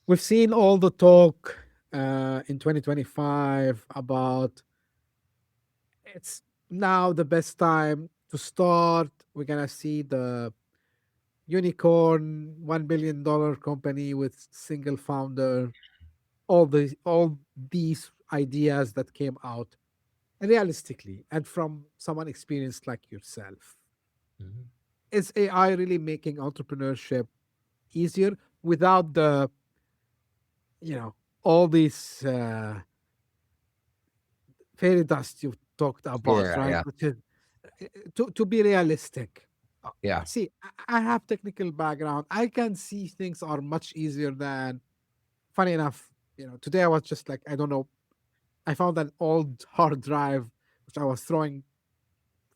We've seen all the talk in 2025 about it's now the best time to start. We're going to see the unicorn $1 billion company with single founder, all these ideas that came out. And realistically, and from someone experienced like yourself, is AI really making entrepreneurship easier without the, all these fairy dust you talked about, right? Yeah. Which is to be realistic. Yeah. See, I have technical background. I can see things are much easier than. Funny enough, today I was just like, I don't know. I found an old hard drive which I was throwing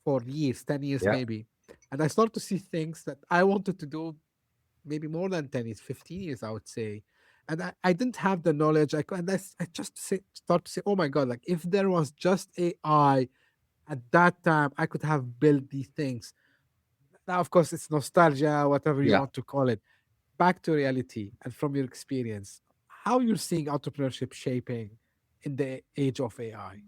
for years, 10 years Yeah. maybe, and I started to see things that I wanted to do maybe more than 10 years, 15 years, I would say. And I didn't have the knowledge. I just start to say, oh my God, like if there was just AI at that time, I could have built these things. Now, of course, it's nostalgia, whatever you Yeah. want to call it. Back to reality and from your experience, how you're seeing entrepreneurship shaping in the age of AI.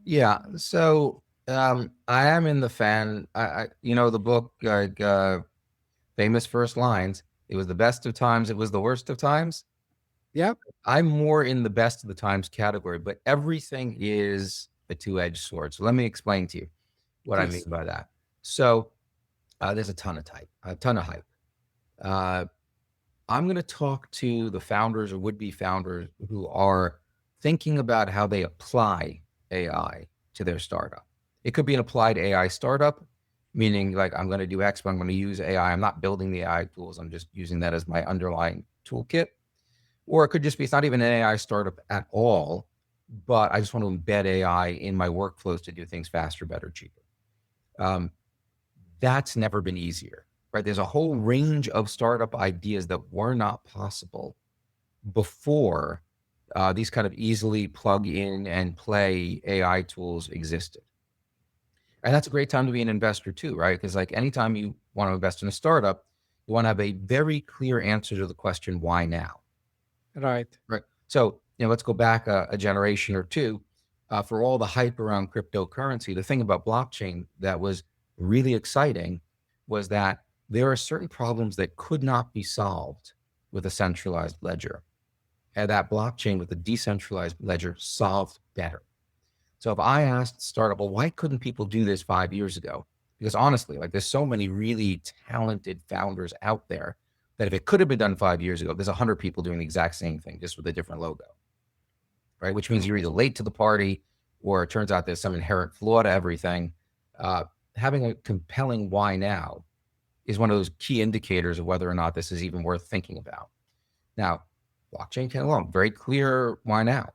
Yeah. So I am in the fan. The book, famous first lines. It was the best of times. It was the worst of times. Yeah, I'm more in the best of the times category, but everything is a two-edged sword. So let me explain to you what I mean please. by that. So there's a ton of hype. I'm going to talk to the founders or would-be founders who are thinking about how they apply AI to their startup. It could be an applied AI startup, meaning like I'm going to do X, but I'm going to use AI. I'm not building the AI tools. I'm just using that as my underlying toolkit. Or it could just be, it's not even an AI startup at all, but I just want to embed AI in my workflows to do things faster, better, cheaper. That's never been easier, right? There's a whole range of startup ideas that were not possible before these kind of easily plug in and play AI tools existed. And that's a great time to be an investor too, right? Because like anytime you want to invest in a startup, you want to have a very clear answer to the question, why now? Right. Right. So, let's go back a generation or two. For all the hype around cryptocurrency, the thing about blockchain that was really exciting was that there are certain problems that could not be solved with a centralized ledger. And that blockchain with a decentralized ledger solved better. So if I asked startup, well, why couldn't people do this 5 years ago? Because honestly, like there's so many really talented founders out there that if it could have been done 5 years ago, there's 100 people doing the exact same thing, just with a different logo, right? Which means you're either late to the party, or it turns out there's some inherent flaw to everything. Having a compelling why now is one of those key indicators of whether or not this is even worth thinking about. Now, blockchain came along, very clear why now,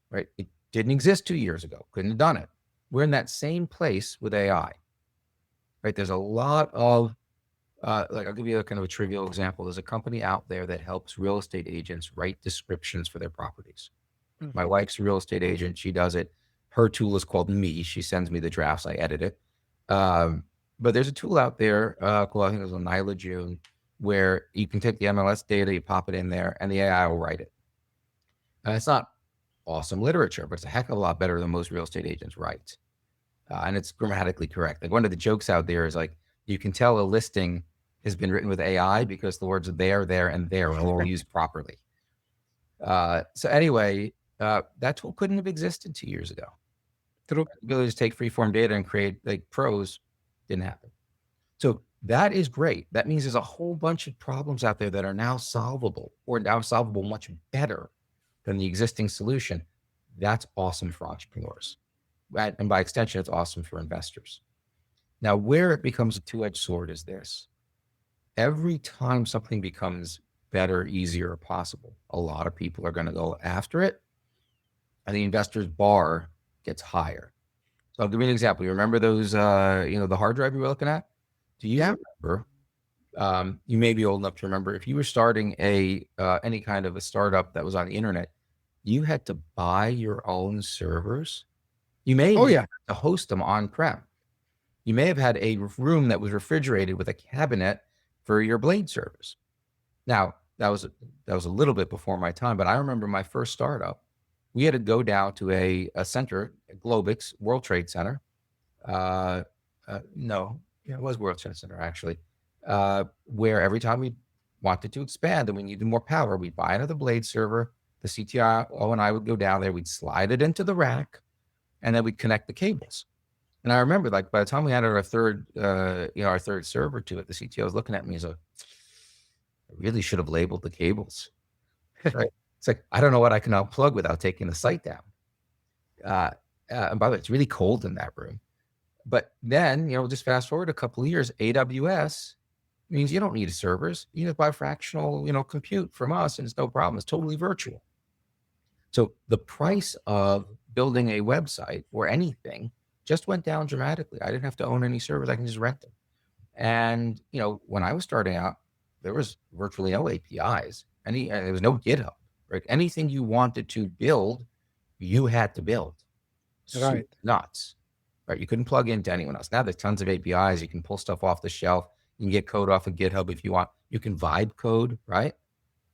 right? It didn't exist 2 years ago, couldn't have done it. We're in that same place with AI, right? There's a lot of, like I'll give you a kind of a trivial example. There's a company out there that helps real estate agents write descriptions for their properties. My wife's a real estate agent. She does it. Her tool is called Me. She sends me the drafts. I edit it. But there's a tool out there called, I think it was Nyla June, where you can take the MLS data, you pop it in there, and the AI will write it. It's not awesome literature, but it's a heck of a lot better than most real estate agents write. And it's grammatically correct. Like one of the jokes out there is like, you can tell a listing has been written with AI because the words are there, and there are all used properly. So anyway, that tool couldn't have existed 2 years ago. True. The ability to take free-form data and create like prose didn't happen. So that is great. That means there's a whole bunch of problems out there that are now solvable, or now solvable much better than the existing solution. That's awesome for entrepreneurs. And by extension, it's awesome for investors. Now, where it becomes a two-edged sword is this. Every time something becomes better, easier, or possible, a lot of people are going to go after it, and the investor's bar gets higher. So I'll give you an example. You remember those, the hard drive you were looking at? Do you remember? You may be old enough to remember, if you were starting any kind of a startup that was on the internet, you had to buy your own servers. You may have to host them on-prem. You may have had a room that was refrigerated with a cabinet for your Blade servers. Now, that was a little bit before my time, but I remember my first startup. We had to go down to a center, Globix, World Trade Center. No, it was World Trade Center, actually, where every time we wanted to expand and we needed more power, we'd buy another Blade server. The CTO and I would go down there, we'd slide it into the rack, and then we'd connect the cables. And I remember, like, by the time we added our third server to it, the CTO was looking at me as I really should have labeled the cables. Right? It's like, I don't know what I can unplug without taking the site down. And by the way, it's really cold in that room. But then, just fast forward a couple of years, AWS means you don't need servers. You just buy fractional, compute from us, and it's no problem. It's totally virtual. So the price of building a website or anything just went down dramatically. I didn't have to own any servers. I can just rent them. And, when I was starting out, there was virtually no APIs. There was no GitHub, right? Anything you wanted to build, you had to build. Right. Nuts, right? You couldn't plug into anyone else. Now there's tons of APIs. You can pull stuff off the shelf. You can get code off of GitHub if you want. You can vibe code, right?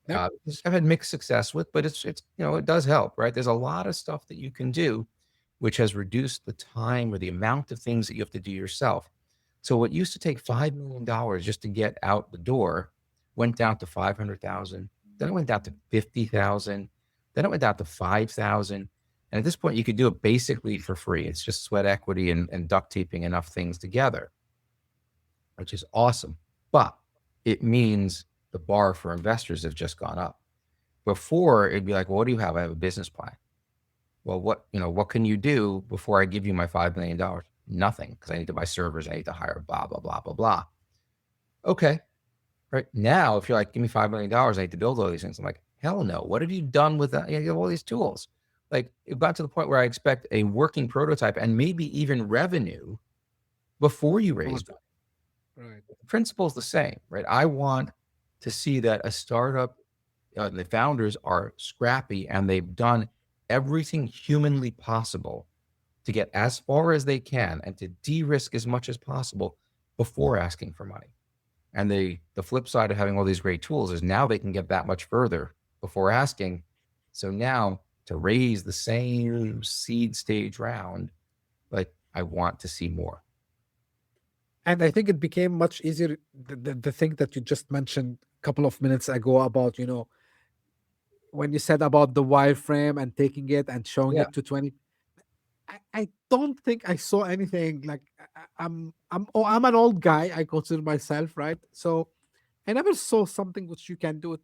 Yep. I've had mixed success with, but it's it does help, right? There's a lot of stuff that you can do, which has reduced the time or the amount of things that you have to do yourself. So what used to take $5 million just to get out the door went down to 500,000. Then it went down to 50,000. Then it went down to 5,000. And at this point, you could do it basically for free. It's just sweat equity and duct taping enough things together, which is awesome. But it means the bar for investors have just gone up. Before, it'd be like, well, what do you have? I have a business plan. Well, what can you do before I give you my $5 million? Nothing, because I need to buy servers. I need to hire blah, blah, blah, blah, blah. Okay. Right now, if you're like, give me $5 million, I need to build all these things. I'm like, hell no. What have you done with that? You have all these tools. Like, it got to the point where I expect a working prototype and maybe even revenue before you raise money. Right. The principle is the same, right? I want to see that a startup, the founders are scrappy and they've done everything humanly possible to get as far as they can and to de-risk as much as possible before asking for money. And the flip side of having all these great tools is now they can get that much further before asking. So now to raise the same seed stage round, like, I want to see more. And I think it became much easier. The thing that you just mentioned a couple of minutes ago about, when you said about the wireframe and taking it and showing it to 20, I don't think I saw anything like I'm an old guy. I consider myself, right. So I never saw something which you can do it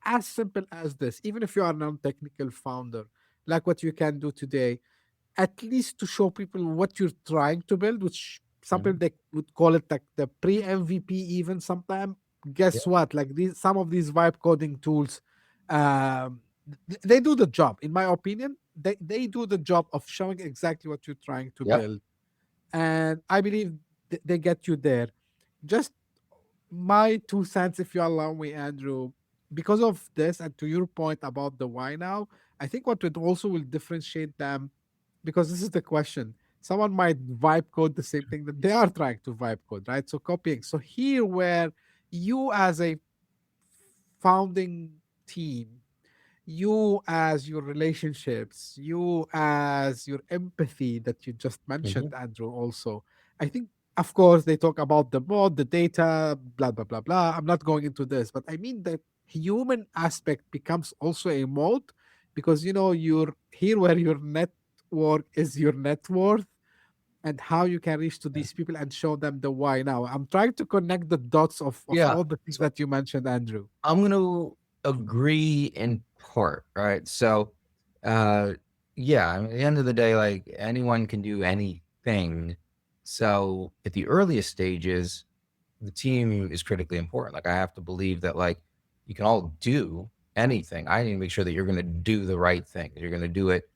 as simple as this, even if you are a non-technical founder, like what you can do today, at least to show people what you're trying to build, which some people Mhm. they would call it like the pre-MVP even sometime. Yeah. Guess what? Like these some of these vibe coding tools, um, they do the job. In my opinion, they do the job of showing exactly what you're trying to Yep. build. And I believe they get you there. Just my 2 cents, if you allow me, Andrew, because of this, and to your point about the why now, I think what it also will differentiate them, because this is the question. Someone might vibe code the same thing that they are trying to vibe code, right? So copying. So here, where you as a founding team, you as your relationships, you as your empathy that you just mentioned, Mhm. Andrew, also. I think, of course, they talk about the mod, the data, blah, blah, blah, blah. I'm not going into this, but I mean that human aspect becomes also a mode because, you're here where your network is your net worth and how you can reach to Yeah. these people and show them the why now. I'm trying to connect the dots of Yeah. all the things So that you mentioned, Andrew. I'm going to agree in part, right? So, uh, yeah, I mean, at the end of the day, like anyone can do anything. So at the earliest stages, the team is critically important. Like I have to believe that like you can all do anything. I need to make sure that you're going to do the right thing. That you're going to do it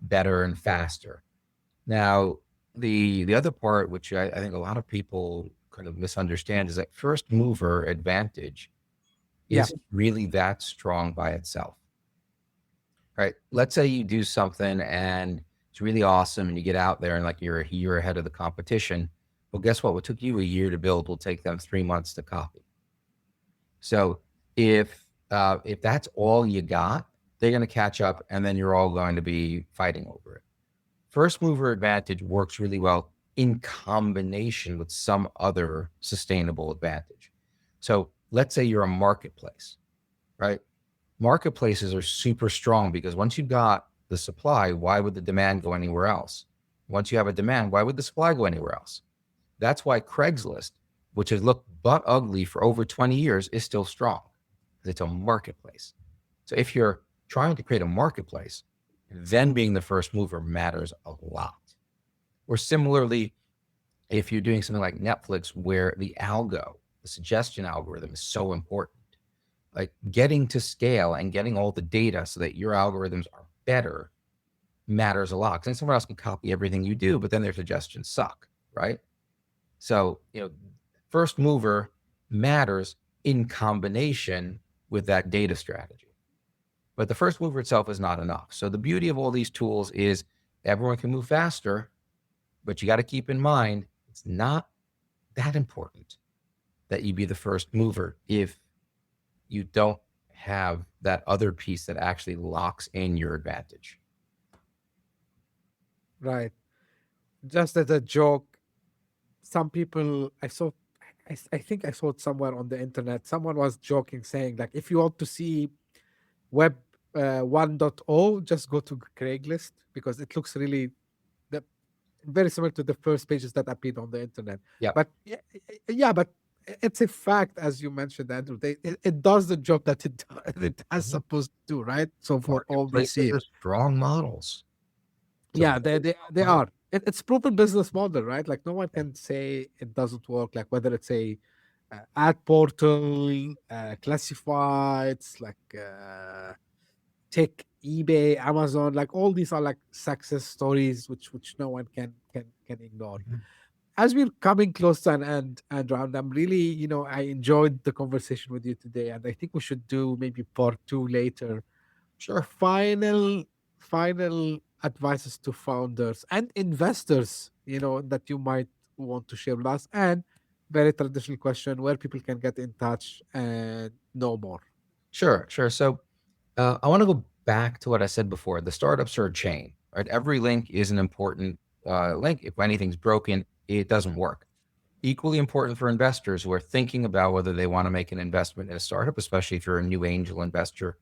better and faster. Now, the other part, which I think a lot of people kind of misunderstand, is that first mover advantage Yeah. isn't really that strong by itself, right? Let's say you do something and it's really awesome and you get out there and like you're a year ahead of the competition. Well, guess what? What took you a year to build will take them 3 months to copy. So if that's all you got, they're going to catch up and then you're all going to be fighting over it. First mover advantage works really well in combination with some other sustainable advantage. So let's say you're a marketplace, right? Marketplaces are super strong because once you've got the supply, why would the demand go anywhere else? Once you have a demand, why would the supply go anywhere else? That's why Craigslist, which has looked butt ugly for over 20 years, is still strong because it's a marketplace. So if you're trying to create a marketplace, then being the first mover matters a lot. Or similarly, if you're doing something like Netflix, where the suggestion algorithm is so important, like getting to scale and getting all the data so that your algorithms are better matters a lot. Because then someone else can copy everything you do, but then their suggestions suck, right? So, first mover matters in combination with that data strategy. But the first mover itself is not enough. So the beauty of all these tools is everyone can move faster, but you got to keep in mind, it's not that important that you be the first mover if you don't have that other piece that actually locks in your advantage. Right. Just as a joke, some people I saw, I think I saw it somewhere on the internet. Someone was joking, saying like, if you want to see Web 1.0, just go to Craigslist because it looks really the, very similar to the first pages that appeared on the internet. Yep. But yeah, but it's a fact, as you mentioned, Andrew. It does the job that it has Mhm. supposed to do, right? So for all these Marketplaces years. are strong models. It's a Yeah, very they strong model. are. It's proven business model, right? Like no one can say it doesn't work. Like whether it's a ad portal, classifieds, like tech, eBay, Amazon, like all these are like success stories which no one can ignore. Mhm. As we're coming close to an end, Andrew, and I'm really, I enjoyed the conversation with you today, and I think we should do maybe part two later. Sure. Final advices to founders and investors, that you might want to share with us, and very traditional question, where people can get in touch and know more. Sure. So I want to go back to what I said before. The startups are a chain, right? Every link is an important link. If anything's broken, it doesn't work. Equally important for investors who are thinking about whether they want to make an investment in a startup, especially if you're a new angel investor,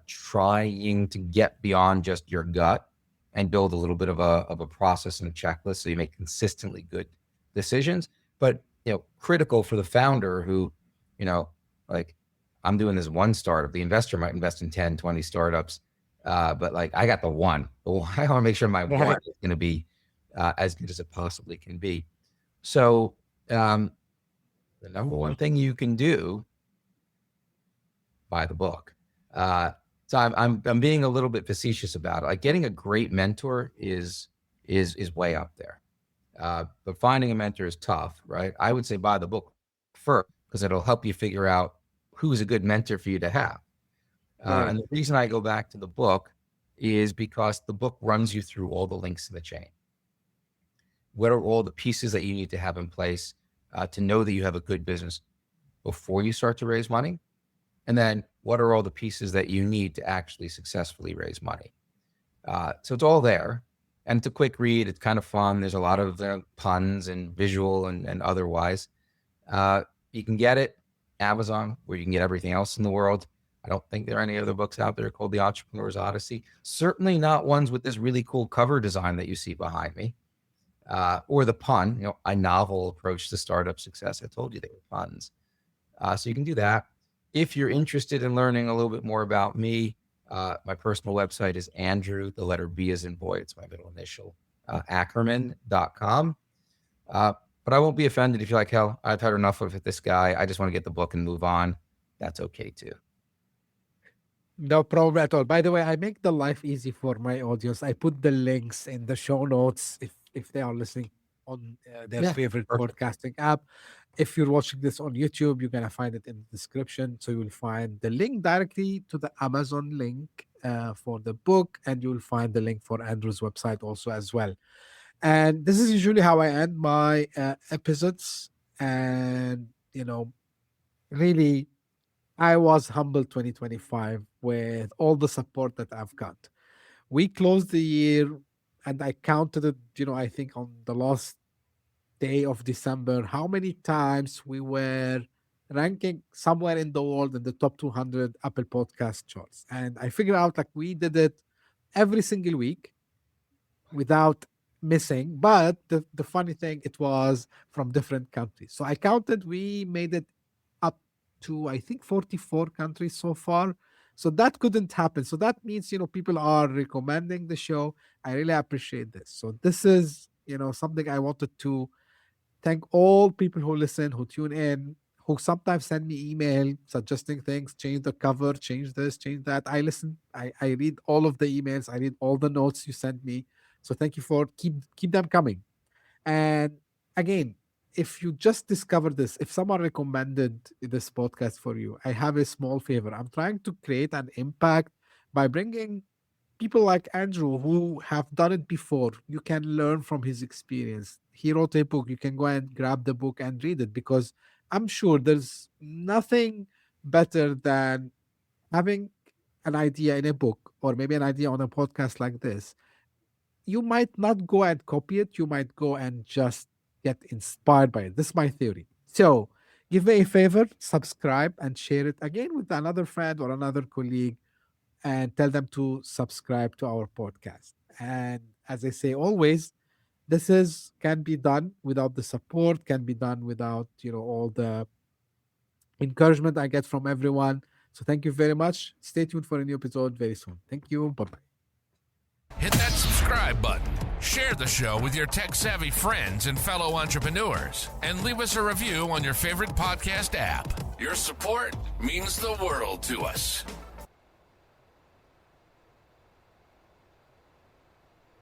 trying to get beyond just your gut. and build a little bit of a process and a checklist so you make consistently good decisions. But critical for the founder who, like, I'm doing this one startup. The investor might invest in 10, 20 startups, but like I got the one. I want to make sure my one is going to be as good as it possibly can be. So the number one thing you can do, buy the book. So I'm being a little bit facetious about it. Like, getting a great mentor is way up there. But finding a mentor is tough, right? I would say buy the book first, because it'll help you figure out who's a good mentor for you to have. And the reason I go back to the book is because the book runs you through all the links in the chain. What are all the pieces that you need to have in place to know that you have a good business before you start to raise money? And then what are all the pieces that you need to actually successfully raise money? So it's all there. And it's a quick read. It's kind of fun. There's a lot of puns and visual and otherwise. You can get it Amazon, where you can get everything else in the world. I don't think there are any other books out there called The Entrepreneur's Odyssey. Certainly not ones with this really cool cover design that you see behind me. Or the pun, a novel approach to startup success. I told you they were puns. So you can do that. If you're interested in learning a little bit more about me, my personal website is Andrew, the letter B as in boy, it's my middle initial, Ackerman.com. But I won't be offended if you're like, hell, I've had enough of this guy. I just want to get the book and move on. That's okay too. No problem at all. By the way, I make the life easy for my audience. I put the links in the show notes if they are listening on their favorite podcasting app. If you're watching this on YouTube, you're going to find it in the description. So you'll find the link directly to the Amazon link for the book, and you'll find the link for Andrew's website also as well. And this is usually how I end my episodes. And, really, I was humbled 2025 with all the support that I've got. We closed the year, and I counted it, I think on the last day of December, how many times we were ranking somewhere in the world in the top 200 Apple podcast charts. And I figured out we did it every single week without missing. But the funny thing, it was from different countries. So I counted, we made it up to, I think, 44 countries so far. So that couldn't happen. So that means, people are recommending the show. I really appreciate this. So this is, something I wanted to thank all people who listen, who tune in, who sometimes send me email suggesting things, change the cover, change this, change that. I listen. I read all of the emails. I read all the notes you sent me. So thank you for keep them coming. And again, if you just discovered this, if someone recommended this podcast for you, I have a small favor. I'm trying to create an impact by bringing people like Andrew who have done it before. You can learn from his experience. He wrote a book. You can go and grab the book and read it, because I'm sure there's nothing better than having an idea in a book, or maybe an idea on a podcast like this. You might not go and copy it. You might go and just get inspired by it. This is my theory. So give me a favor, subscribe and share it again with another friend or another colleague, and tell them to subscribe to our podcast. And as I say always, this can be done without the support, can be done without all the encouragement I get from everyone. So thank you very much. Stay tuned for a new episode very soon. Thank you. Bye-bye. Hit that subscribe button, share the show with your tech-savvy friends and fellow entrepreneurs, and leave us a review on your favorite podcast app. Your support means the world to us.